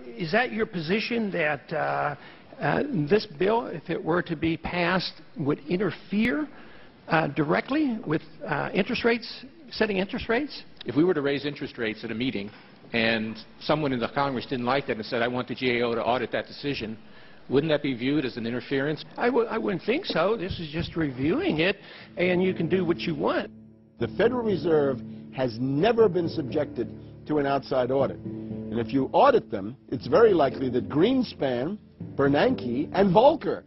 Is that your position, that this bill, if it were to be passed, would interfere directly with interest rates, setting interest rates? If we were to raise interest rates at a meeting and someone in the Congress didn't like that and said, I want the GAO to audit that decision, wouldn't that be viewed as an interference? I wouldn't think so. This is just reviewing it, and you can do what you want. The Federal Reserve has never been subjected to an outside audit. And if you audit them, it's very likely that Greenspan, Bernanke, and Volcker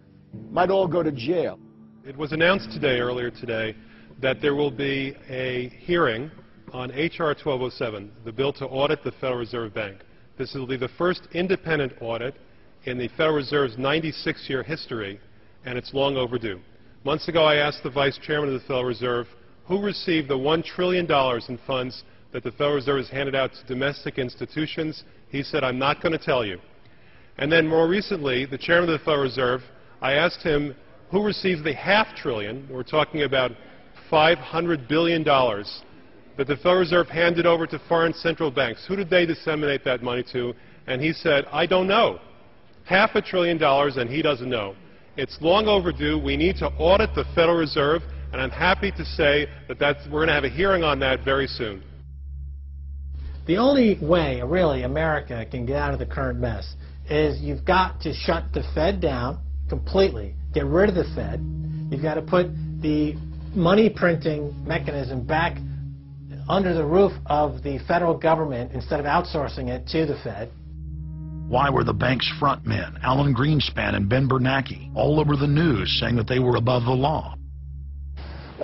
might all go to jail. It was announced earlier today, that there will be a hearing on H.R. 1207, the bill to audit the Federal Reserve Bank. This will be the first independent audit in the Federal Reserve's 96-year history, and it's long overdue. Months ago, I asked the Vice Chairman of the Federal Reserve who received the $1 trillion in funds that the Federal Reserve has handed out to domestic institutions. He said, I'm not going to tell you. And then more recently, the Chairman of the Federal Reserve, I asked him who receives the $500 billion, we're talking about $500 billion, that the Federal Reserve handed over to foreign central banks. Who did they disseminate that money to? And he said, I don't know. $500 billion, and he doesn't know. It's long overdue. We need to audit the Federal Reserve, and I'm happy to say that we're going to have a hearing on that very soon. The only way, really, America can get out of the current mess is you've got to shut the Fed down completely, get rid of the Fed. You've got to put the money printing mechanism back under the roof of the federal government instead of outsourcing it to the Fed. Why were the bank's front men, Alan Greenspan and Ben Bernanke, all over the news saying that they were above the law?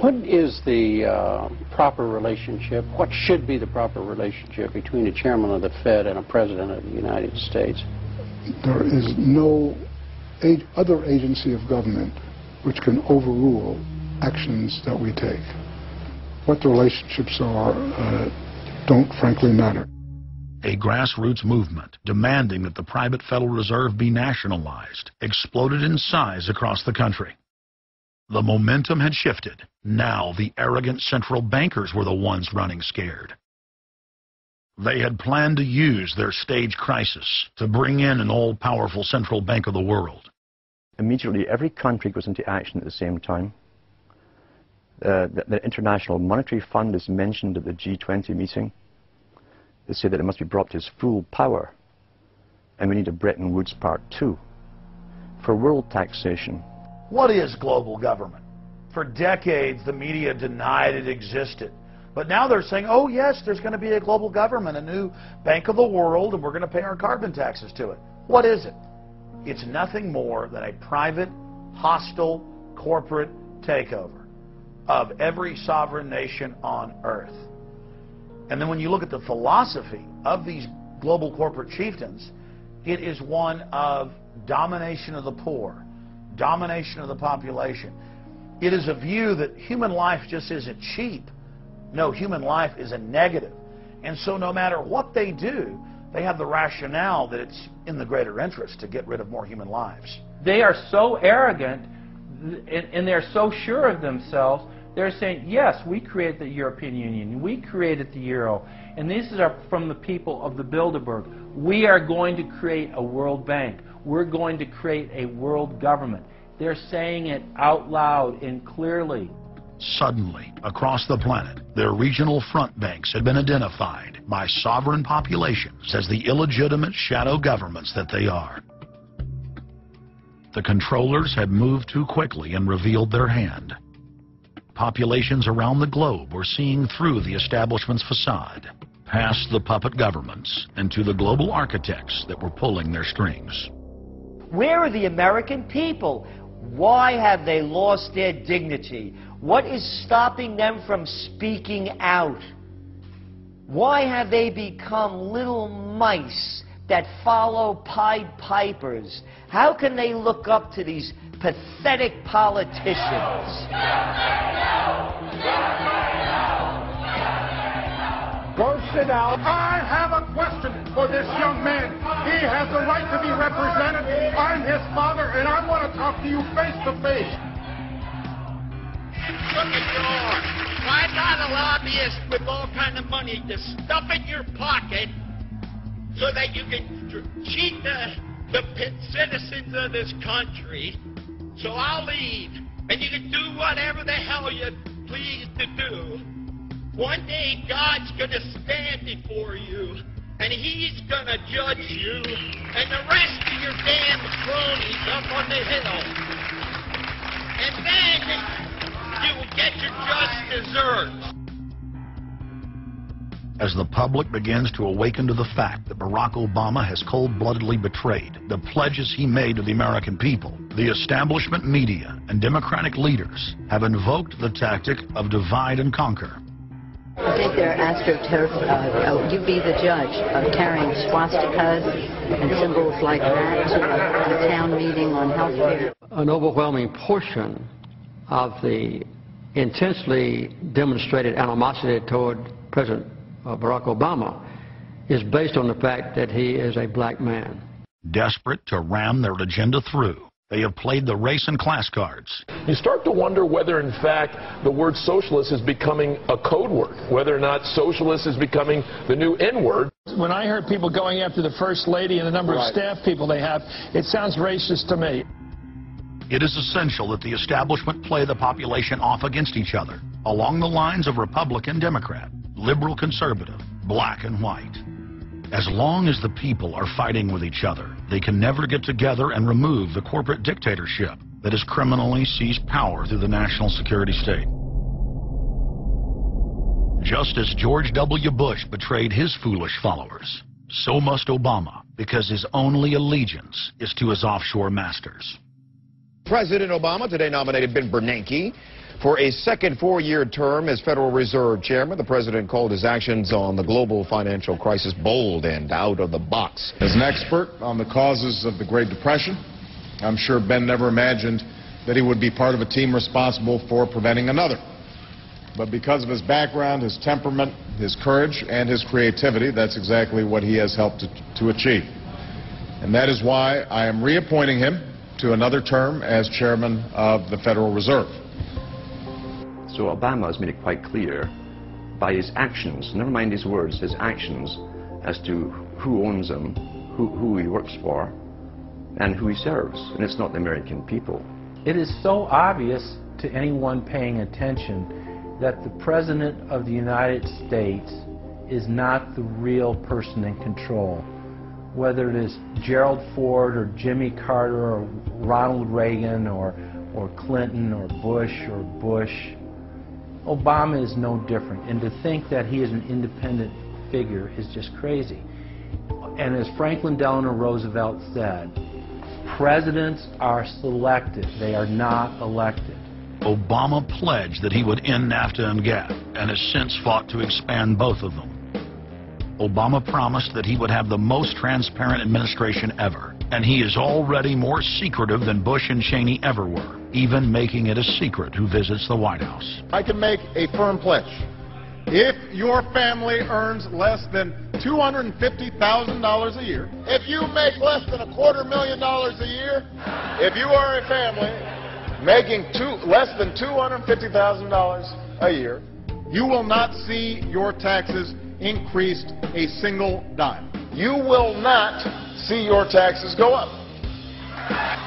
What is the proper relationship, what should be the proper relationship between a chairman of the Fed and a president of the United States? There is no other agency of government which can overrule actions that we take. What the relationships are don't frankly matter. A grassroots movement demanding that the private Federal Reserve be nationalized exploded in size across the country. The momentum had shifted. Now the arrogant central bankers were the ones running scared. They had planned to use their stage crisis to bring in an all-powerful central bank of the world. Immediately, every country goes into action at the same time. The International Monetary Fund is mentioned at the G20 meeting. They say that it must be brought to its full power, and we need a Bretton Woods Part 2 for world taxation. What is global government? For decades, the media denied it existed. But now they're saying, oh yes, there's going to be a global government, a new bank of the world, and we're going to pay our carbon taxes to it. What is it? It's nothing more than a private, hostile, corporate takeover of every sovereign nation on earth. And then when you look at the philosophy of these global corporate chieftains, it is one of domination of the poor, domination of the population. It is a view that human life just isn't cheap. No, human life is a negative. And so no matter what they do, they have the rationale that it's in the greater interest to get rid of more human lives. They are so arrogant and they're so sure of themselves. They're saying, yes, we created the European Union, we created the Euro, and these are from the people of the Bilderberg. We are going to create a world bank. We're going to create a world government. They're saying it out loud and clearly. Suddenly, across the planet, their regional front banks had been identified by sovereign populations as the illegitimate shadow governments that they are. The controllers had moved too quickly and revealed their hand. Populations around the globe were seeing through the establishment's facade, past the puppet governments, and to the global architects that were pulling their strings. Where are the American people? Why have they lost their dignity? What is stopping them from speaking out? Why have they become little mice that follow Pied Pipers? How can they look up to these pathetic politicians? Go sit down. I have a question for this young man. He has the right to be represented. I'm his father, and I want to talk to you face to face. Look at yours. Why not a lobbyist with all kind of money to stuff in your pocket so that you can cheat the citizens of this country. So I'll leave, and you can do whatever the hell you please to do. One day God's going to stand before you, and He's going to judge you and the rest of your damn cronies up on the hill. And then you will get your just desserts. As the public begins to awaken to the fact that Barack Obama has cold-bloodedly betrayed the pledges he made to the American people, the establishment media and Democratic leaders have invoked the tactic of divide and conquer. I think they're astroturf. You be the judge of carrying swastikas and symbols like that to a town meeting on health care. An overwhelming portion of the intensely demonstrated animosity toward President Barack Obama is based on the fact that he is a black man. Desperate to ram their agenda through, they have played the race and class cards. You start to wonder whether, in fact, the word socialist is becoming a code word, whether or not socialist is becoming the new N-word. When I heard people going after the First Lady and the number of staff people they have, it sounds racist to me. It is essential that the establishment play the population off against each other, along the lines of Republican, Democrat, liberal, conservative, black and white. As long as the people are fighting with each other, they can never get together and remove the corporate dictatorship that has criminally seized power through the national security state. Just as George W. Bush betrayed his foolish followers, so must Obama, because his only allegiance is to his offshore masters. President Obama today nominated Ben Bernanke for a second four-year term as Federal Reserve Chairman. The president called his actions on the global financial crisis bold and out of the box. As an expert on the causes of the Great Depression, I'm sure Ben never imagined that he would be part of a team responsible for preventing another. But because of his background, his temperament, his courage, and his creativity, that's exactly what he has helped to achieve. And that is why I am reappointing him to another term as chairman of the Federal Reserve. So Obama has made it quite clear by his actions, never mind his words, his actions, as to who owns him, who he works for, and who he serves. And it's not the American people. It is so obvious to anyone paying attention that the President of the United States is not the real person in control. Whether it is Gerald Ford or Jimmy Carter or Ronald Reagan or Clinton or Bush, Obama is no different. And to think that he is an independent figure is just crazy. And as Franklin Delano Roosevelt said, presidents are selected. They are not elected. Obama pledged that he would end NAFTA and GATT, and has since fought to expand both of them. Obama promised that he would have the most transparent administration ever, and he is already more secretive than Bush and Cheney ever were, even making it a secret who visits the White House. I can make a firm pledge. If your family earns less than $250,000 a year, if you make less than $250,000 a year, if you are a family making less than $250,000 a year, you will not see your taxes increased a single dime. You will not see your taxes go up.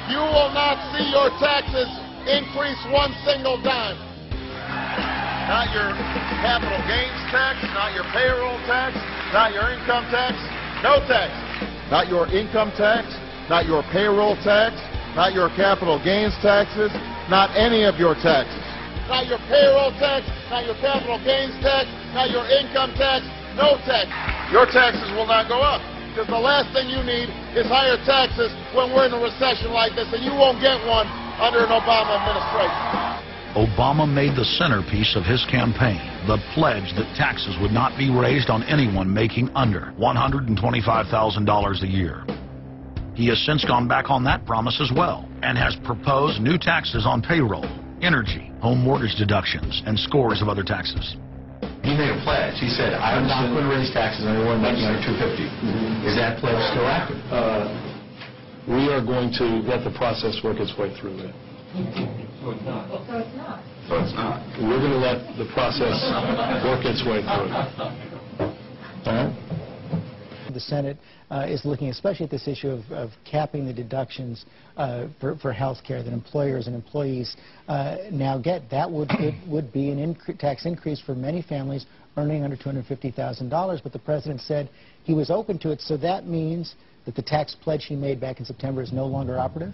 You will not see your taxes increase one single dime. Not your capital gains tax, not your payroll tax, not your income tax, no tax. Not your income tax, not your payroll tax, not your capital gains taxes, not any of your taxes. Not your payroll tax, not your capital gains tax, not your income tax, no tax. Your taxes will not go up, because the last thing you need is higher taxes when we're in a recession like this, and you won't get one under an Obama administration. Obama made the centerpiece of his campaign the pledge that taxes would not be raised on anyone making under $125,000 a year. He has since gone back on that promise as well, and has proposed new taxes on payroll, energy, home mortgage deductions, and scores of other taxes. He made a pledge. He said, I'm not going to raise taxes on anyone making under $250,000. Is that pledge still active? We are going to let the process work its way through it. So it's not. So it's not. So it's not. We're going to let the process work its way through it. All right? The the Senate is looking especially at this issue of capping the deductions for health care that employers and employees now get. That would be an tax increase for many families earning under $250,000, but the President said he was open to it, so that means that the tax pledge he made back in September is no longer operative?